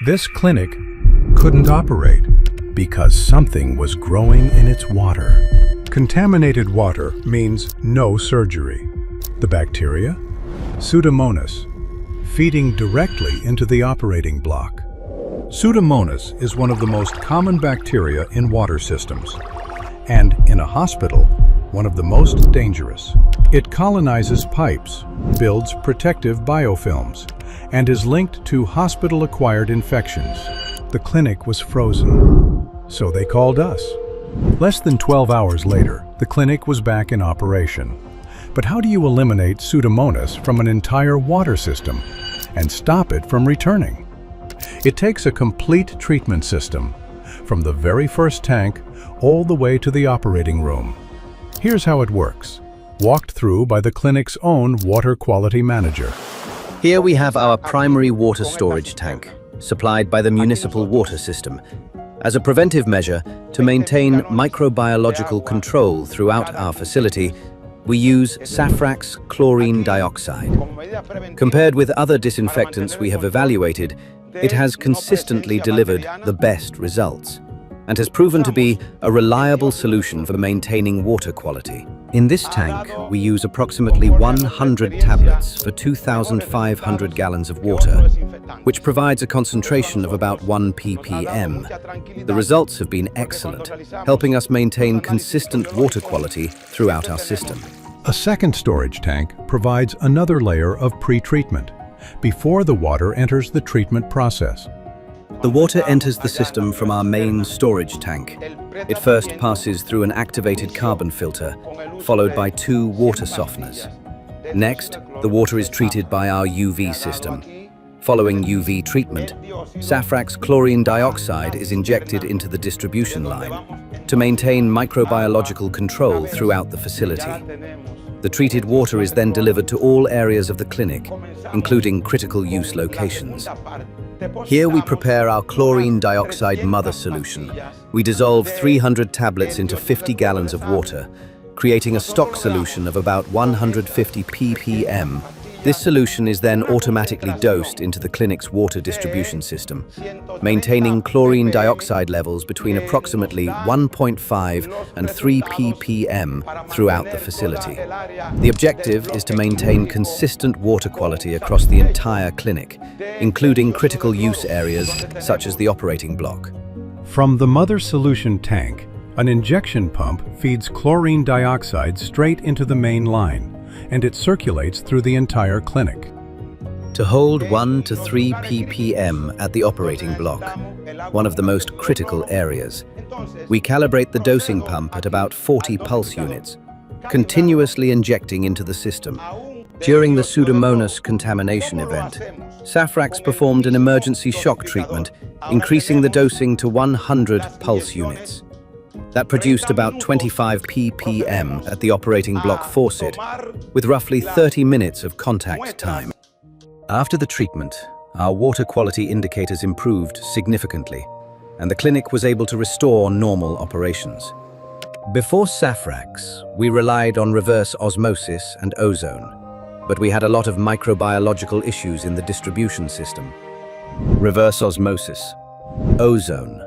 This clinic couldn't operate because something was growing in its water. Contaminated water means no surgery. The bacteria? Pseudomonas, feeding directly into the operating block. Pseudomonas is one of the most common bacteria in water systems, and in a hospital, one of the most dangerous. It colonizes pipes, builds protective biofilms, and is linked to hospital-acquired infections. The clinic was frozen, so they called us. Less than 12 hours later, the clinic was back in operation. But how do you eliminate Pseudomonas from an entire water system and stop it from returning? It takes a complete treatment system, from the very first tank all the way to the operating room. Here's how it works, walked through by the clinic's own water quality manager. Here we have our primary water storage tank, supplied by the municipal water system. As a preventive measure, to maintain microbiological control throughout our facility, we use Safrax chlorine dioxide. Compared with other disinfectants we have evaluated, it has consistently delivered the best results and has proven to be a reliable solution for maintaining water quality. In this tank, we use approximately 100 tablets for 2,500 gallons of water, which provides a concentration of about 1 ppm. The results have been excellent, helping us maintain consistent water quality throughout our system. A second storage tank provides another layer of pre-treatment before the water enters the treatment process. The water enters the system from our main storage tank. It first passes through an activated carbon filter, followed by 2 water softeners. Next, the water is treated by our UV system. Following UV treatment, Safrax chlorine dioxide is injected into the distribution line to maintain microbiological control throughout the facility. The treated water is then delivered to all areas of the clinic, including critical use locations. Here we prepare our chlorine dioxide mother solution. We dissolve 300 tablets into 50 gallons of water, creating a stock solution of about 150 ppm. This solution is then automatically dosed into the clinic's water distribution system, maintaining chlorine dioxide levels between approximately 1.5 and 3 ppm throughout the facility. The objective is to maintain consistent water quality across the entire clinic, including critical use areas such as the operating block. From the mother solution tank, an injection pump feeds chlorine dioxide straight into the main line, and it circulates through the entire clinic. To hold 1 to 3 ppm at the operating block, one of the most critical areas, we calibrate the dosing pump at about 40 pulse units, continuously injecting into the system. During the Pseudomonas contamination event, Safrax performed an emergency shock treatment, increasing the dosing to 100 pulse units. That produced about 25 ppm at the operating block faucet, with roughly 30 minutes of contact time. After the treatment, our water quality indicators improved significantly, and the clinic was able to restore normal operations. Before Safrax, we relied on reverse osmosis and ozone, but we had a lot of microbiological issues in the distribution system. Reverse osmosis, ozone,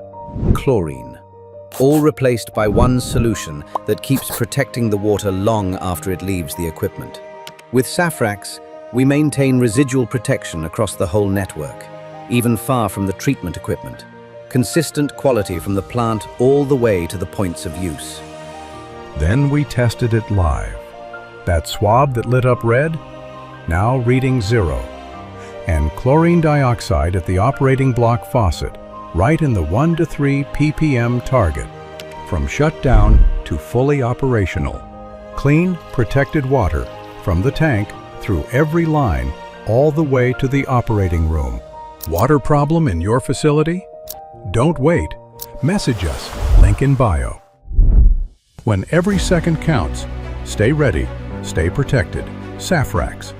chlorine, all replaced by one solution that keeps protecting the water long after it leaves the equipment. With Safrax, we maintain residual protection across the whole network, even far from the treatment equipment. Consistent quality from the plant all the way to the points of use. Then we tested it live. That swab that lit up red, now reading 0. And chlorine dioxide at the operating block faucet, right in the 1 to 3 ppm target. From shutdown to fully operational. Clean, protected water from the tank through every line, all the way to the operating room. Water problem in your facility? Don't wait. Message us, link in bio. When every second counts, stay ready, stay protected. Safrax.